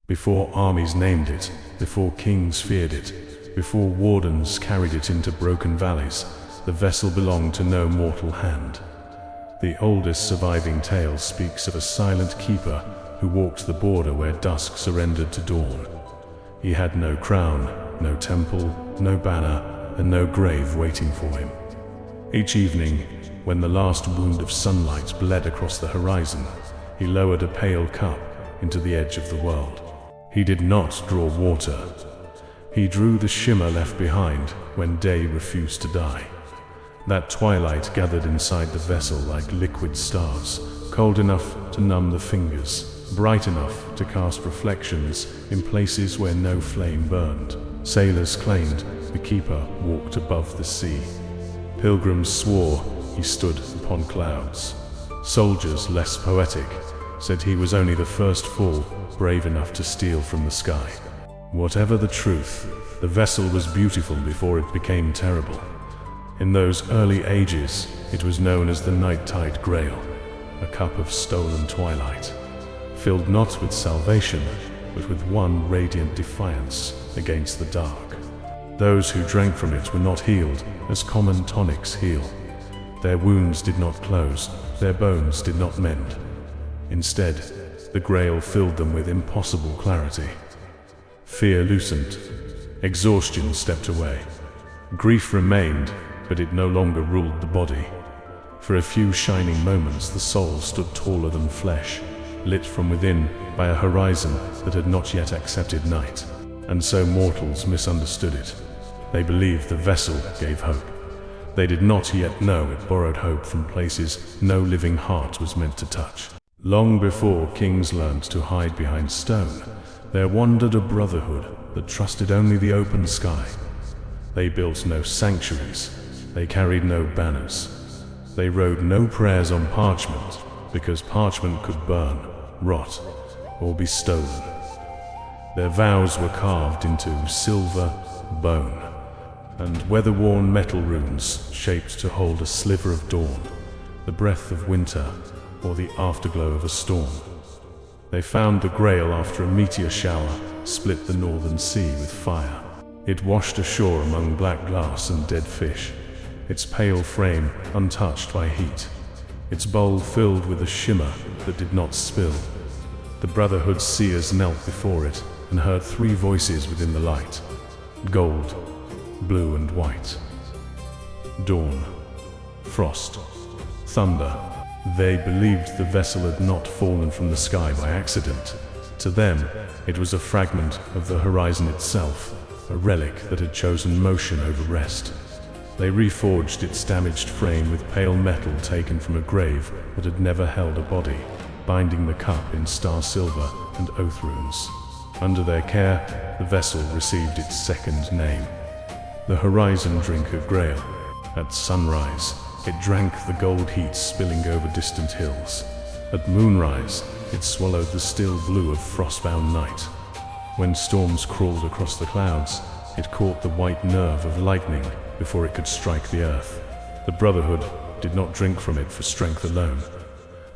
Before armies named it, before kings feared it, before wardens carried it into broken valleys, the vessel belonged to no mortal hand. The oldest surviving tale speaks of a silent keeper who walked the border where dusk surrendered to dawn. He had no crown, no temple, no banner, and no grave waiting for him. Each evening, when the last wound of sunlight bled across the horizon, he lowered a pale cup into the edge of the world. He did not draw water. He drew the shimmer left behind when day refused to die. That twilight gathered inside the vessel like liquid stars, cold enough to numb the fingers, bright enough to cast reflections in places where no flame burned. Sailors claimed the keeper walked above the sea. Pilgrims swore he stood upon clouds. Soldiers, less poetic, said he was only the first fall brave enough to steal from the sky. Whatever the truth, the vessel was beautiful before it became terrible. In those early ages, it was known as the night-tide grail, a cup of stolen twilight, filled not with salvation, but with one radiant defiance against the dark. Those who drank from it were not healed as common tonics heal. Their wounds did not close, their bones did not mend. Instead, the grail filled them with impossible clarity. Fear loosened. Exhaustion stepped away. Grief remained, but it no longer ruled the body. For a few shining moments, the soul stood taller than flesh, lit from within by a horizon that had not yet accepted night. And so mortals misunderstood it. They believed the vessel gave hope. They did not yet know it borrowed hope from places no living heart was meant to touch. Long before kings learned to hide behind stone, there wandered a brotherhood that trusted only the open sky. They built no sanctuaries. They carried no banners. They wrote no prayers on parchment, because parchment could burn, rot, or be stolen. Their vows were carved into silver, bone, and weather-worn metal runes shaped to hold a sliver of dawn, the breath of winter, or the afterglow of a storm. They found the Grail after a meteor shower split the northern sea with fire. It washed ashore among black glass and dead fish, its pale frame untouched by heat, its bowl filled with a shimmer that did not spill. The Brotherhood's seers knelt before it and heard three voices within the light: gold, blue and white. Dawn, frost, thunder. They believed the vessel had not fallen from the sky by accident. To them, it was a fragment of the horizon itself, a relic that had chosen motion over rest. They reforged its damaged frame with pale metal taken from a grave that had never held a body, binding the cup in star silver and oath runes. Under their care, the vessel received its second name, the Horizon Drink of Grail. At sunrise, it drank the gold heat spilling over distant hills. At moonrise, it swallowed the still blue of frostbound night. When storms crawled across the clouds, it caught the white nerve of lightning before it could strike the earth. The Brotherhood did not drink from it for strength alone.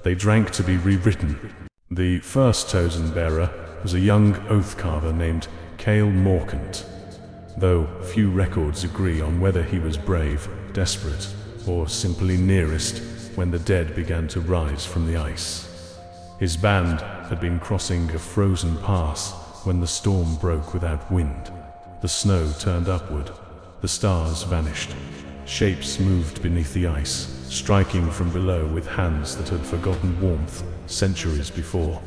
They drank to be rewritten. The first token bearer was a young oath carver named Cale Morcant, though few records agree on whether he was brave, desperate, or simply nearest when the dead began to rise from the ice. His band had been crossing a frozen pass when the storm broke without wind. The snow turned upward, the stars vanished, shapes moved beneath the ice, striking from below with hands that had forgotten warmth centuries before.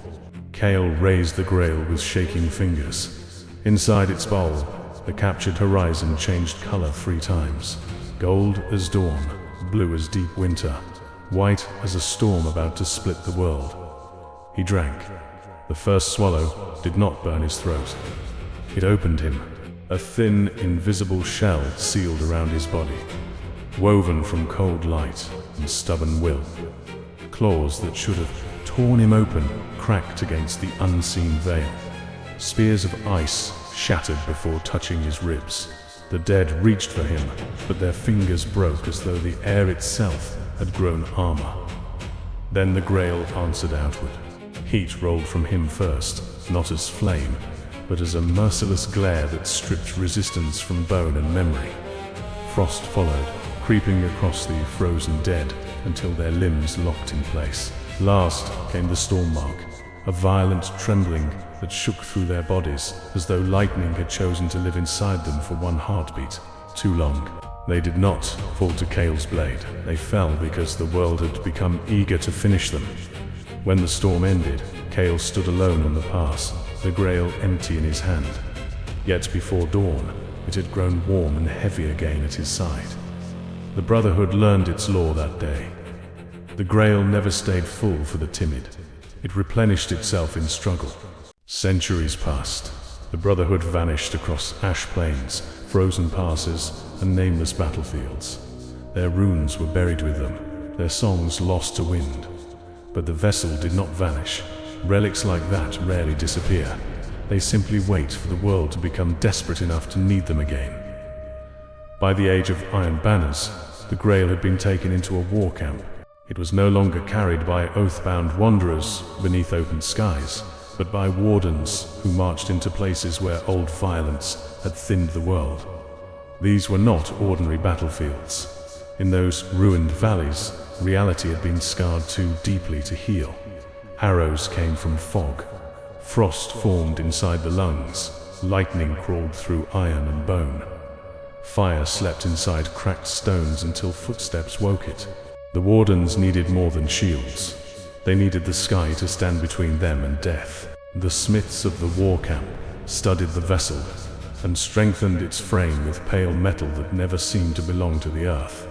Cale raised the Grail with shaking fingers. Inside its bowl, the captured horizon changed color 3 times. Gold as dawn, blue as deep winter, white as a storm about to split the world. He drank. The first swallow did not burn his throat. It opened him. A thin, invisible shell sealed around his body, woven from cold light and stubborn will. Claws that should have torn him open cracked against the unseen veil. Spears of ice shattered before touching his ribs. The dead reached for him, but their fingers broke as though the air itself had grown armor. Then the Grail answered outward. Heat rolled from him first, not as flame, but as a merciless glare that stripped resistance from bone and memory. Frost followed, creeping across the frozen dead until their limbs locked in place. Last came the storm mark, a violent trembling that shook through their bodies as though lightning had chosen to live inside them for one heartbeat. Too long. They did not fall to Cale's blade. They fell because the world had become eager to finish them. When the storm ended, Cale stood alone on the pass, the grail empty in his hand. Yet before dawn, it had grown warm and heavy again at his side. The Brotherhood learned its law that day. The grail never stayed full for the timid. It replenished itself in struggle. Centuries passed. The Brotherhood vanished across ash plains, frozen passes, and nameless battlefields. Their runes were buried with them, their songs lost to wind. But the vessel did not vanish. Relics like that rarely disappear. They simply wait for the world to become desperate enough to need them again. By the age of iron banners, the Grail had been taken into a war camp. It was no longer carried by oath-bound wanderers beneath open skies, but by wardens who marched into places where old violence had thinned the world. These were not ordinary battlefields. In those ruined valleys, reality had been scarred too deeply to heal. Arrows came from fog. Frost formed inside the lungs. Lightning crawled through iron and bone. Fire slept inside cracked stones until footsteps woke it. The wardens needed more than shields. They needed the sky to stand between them and death. The smiths of the war camp studied the vessel and strengthened its frame with pale metal that never seemed to belong to the earth.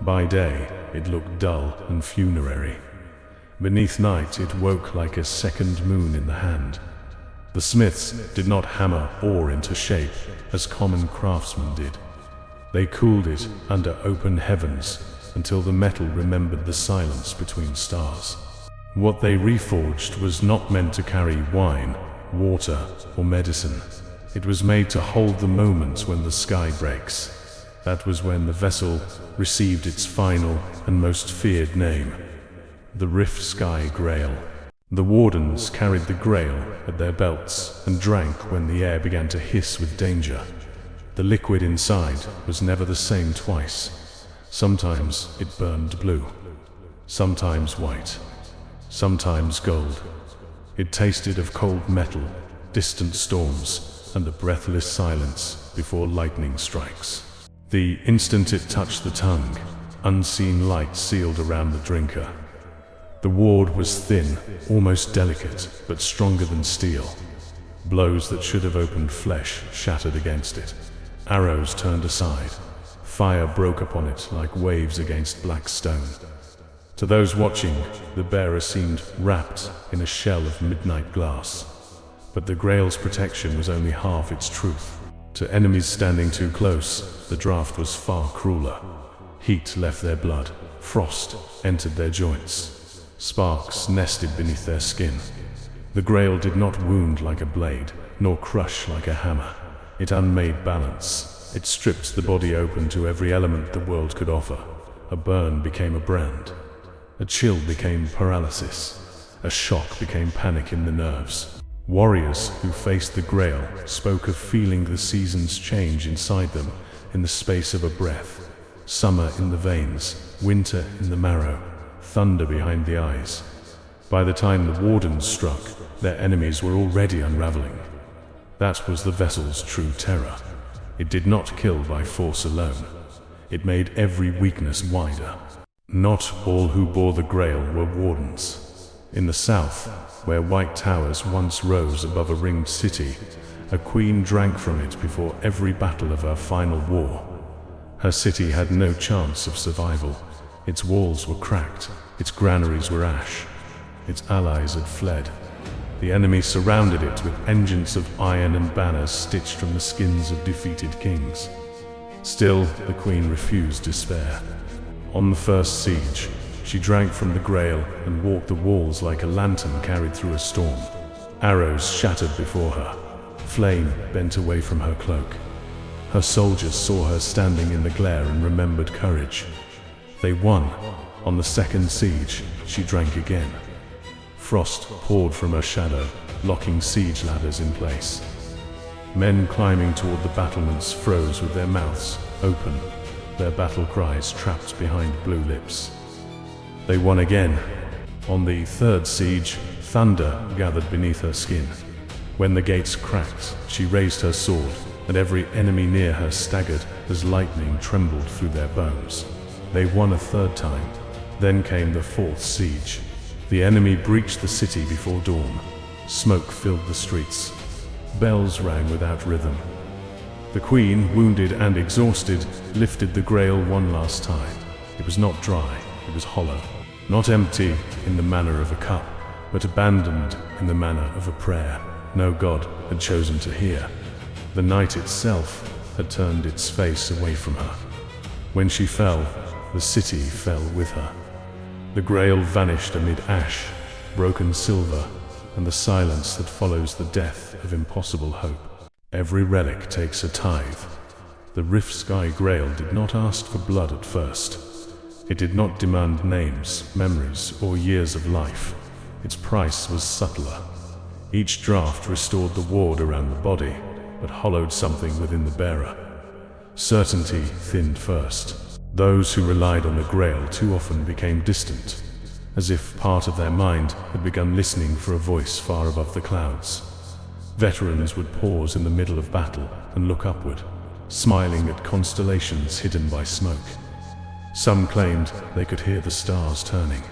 By day, it looked dull and funerary. Beneath night, it woke like a second moon in the hand. The smiths did not hammer ore into shape as common craftsmen did. They cooled it under open heavens until the metal remembered the silence between stars. What they reforged was not meant to carry wine, water, or medicine. It was made to hold the moments when the sky breaks. That was when the vessel received its final and most feared name, the Riftsky Grail. The wardens carried the grail at their belts and drank when the air began to hiss with danger. The liquid inside was never the same twice. Sometimes it burned blue, sometimes white, sometimes gold. It tasted of cold metal, distant storms, and a breathless silence before lightning strikes. The instant it touched the tongue, unseen light sealed around the drinker. The ward was thin, almost delicate, but stronger than steel. Blows that should have opened flesh shattered against it. Arrows turned aside. Fire broke upon it like waves against black stone. To those watching, the bearer seemed wrapped in a shell of midnight glass. But the Grail's protection was only half its truth. To enemies standing too close, the draught was far crueler. Heat left their blood. Frost entered their joints. Sparks nested beneath their skin. The Grail did not wound like a blade, nor crush like a hammer. It unmade balance. It stripped the body open to every element the world could offer. A burn became a brand. A chill became paralysis. A shock became panic in the nerves. Warriors who faced the Grail spoke of feeling the seasons change inside them in the space of a breath. Summer in the veins, winter in the marrow, thunder behind the eyes. By the time the wardens struck, their enemies were already unraveling. That was the vessel's true terror. It did not kill by force alone. It made every weakness wider. Not all who bore the Grail were wardens. In the south, where white towers once rose above a ringed city, a queen drank from it before every battle of her final war. Her city had no chance of survival. Its walls were cracked, its granaries were ash. Its allies had fled. The enemy surrounded it with engines of iron and banners stitched from the skins of defeated kings. Still, the queen refused despair. On the first siege, she drank from the Grail and walked the walls like a lantern carried through a storm. Arrows shattered before her. Flame bent away from her cloak. Her soldiers saw her standing in the glare and remembered courage. They won. On the second siege, she drank again. Frost poured from her shadow, locking siege ladders in place. Men climbing toward the battlements froze with their mouths open, their battle cries trapped behind blue lips. They won again. On the third siege, thunder gathered beneath her skin. When the gates cracked, she raised her sword, and every enemy near her staggered as lightning trembled through their bones. They won a third time. Then came the fourth siege. The enemy breached the city before dawn. Smoke filled the streets. Bells rang without rhythm. The queen, wounded and exhausted, lifted the Grail one last time. It was not dry, it was hollow. Not empty in the manner of a cup, but abandoned in the manner of a prayer no god had chosen to hear. The night itself had turned its face away from her. When she fell, the city fell with her. The Grail vanished amid ash, broken silver, and the silence that follows the death of impossible hope. Every relic takes a tithe. The Riftsky Grail did not ask for blood at first. It did not demand names, memories, or years of life. Its price was subtler. Each draught restored the ward around the body, but hollowed something within the bearer. Certainty thinned first. Those who relied on the Grail too often became distant, as if part of their mind had begun listening for a voice far above the clouds. Veterans would pause in the middle of battle and look upward, smiling at constellations hidden by smoke. Some claimed they could hear the stars turning.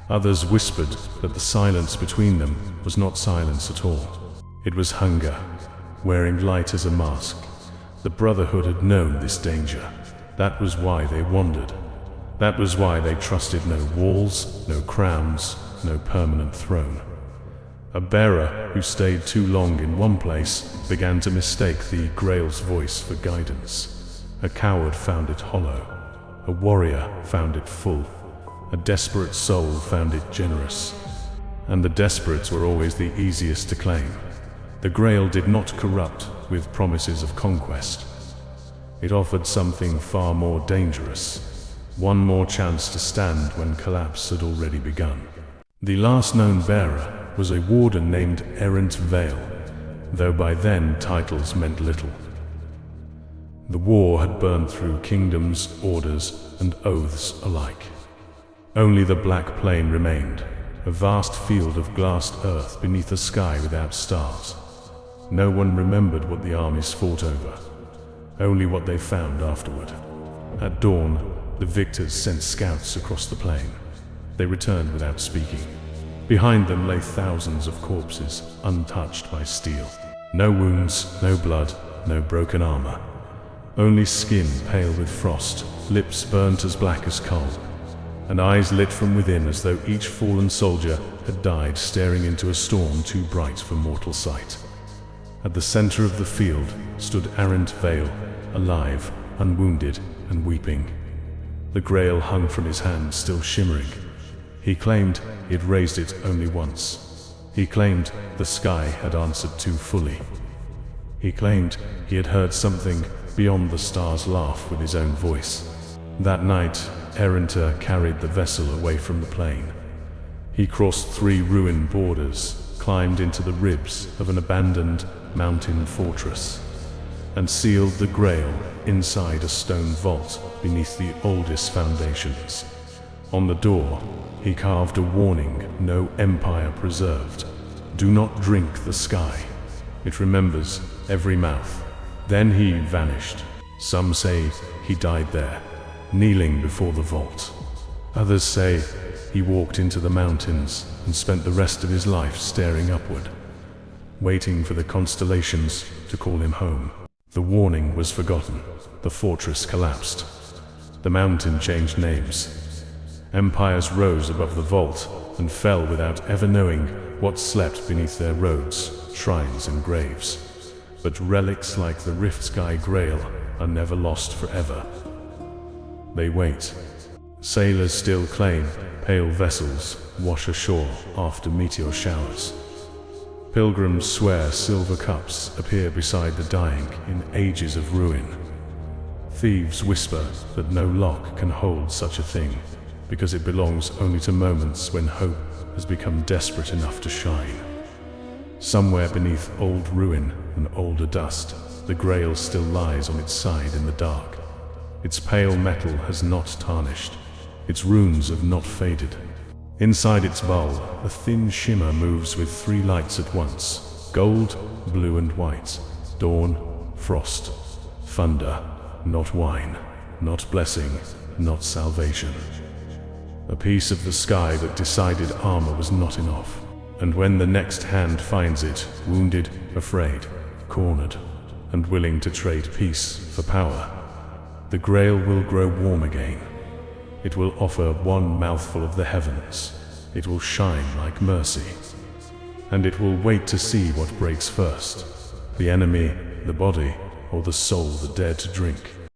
Others whispered that the silence between them was not silence at all. It was hunger, wearing light as a mask. The Brotherhood had known this danger. That was why they wandered. That was why they trusted no walls, no crowns, no permanent throne. A bearer who stayed too long in one place began to mistake the Grail's voice for guidance. A coward found it hollow. A warrior found it full. A desperate soul found it generous. And the desperates were always the easiest to claim. The Grail did not corrupt with promises of conquest. It offered something far more dangerous. One more chance to stand when collapse had already begun. The last known bearer was a warden named Erynd Vale, though by then titles meant little. The war had burned through kingdoms, orders, and oaths alike. Only the Black Plain remained, a vast field of glassed earth beneath a sky without stars. No one remembered what the armies fought over, only what they found afterward. At dawn, the victors sent scouts across the plain. They returned without speaking. Behind them lay thousands of corpses, untouched by steel. No wounds, no blood, no broken armor. Only skin pale with frost, lips burnt as black as coal, and eyes lit from within as though each fallen soldier had died staring into a storm too bright for mortal sight. At the center of the field stood Erynd Vale, alive, unwounded, and weeping. The Grail hung from his hand, still shimmering. He claimed he had raised it only once. He claimed the sky had answered too fully. He claimed he had heard something beyond the stars laugh with his own voice. That night, Erynd carried the vessel away from the plain. He crossed 3 ruined borders, climbed into the ribs of an abandoned mountain fortress, and sealed the Grail inside a stone vault beneath the oldest foundations. On the door, he carved a warning no empire preserved. Do not drink the sky. It remembers every mouth. Then he vanished. Some say he died there, kneeling before the vault. Others say he walked into the mountains and spent the rest of his life staring upward, waiting for the constellations to call him home. The warning was forgotten. The fortress collapsed. The mountain changed names. Empires rose above the vault and fell without ever knowing what slept beneath their roads, shrines and graves. But relics like the Riftsky Grail are never lost forever. They wait. Sailors still claim pale vessels wash ashore after meteor showers. Pilgrims swear silver cups appear beside the dying in ages of ruin. Thieves whisper that no lock can hold such a thing, because it belongs only to moments when hope has become desperate enough to shine. Somewhere beneath old ruin and older dust, the Grail still lies on its side in the dark. Its pale metal has not tarnished. Its runes have not faded. Inside its bowl, a thin shimmer moves with three lights at once: gold, blue and white, dawn, frost, thunder, not wine, not blessing, not salvation. A piece of the sky that decided armor was not enough. And when the next hand finds it, wounded, afraid, cornered, and willing to trade peace for power, the Grail will grow warm again. It will offer one mouthful of the heavens. It will shine like mercy. And it will wait to see what breaks first: the enemy, the body, or the soul that dared to drink.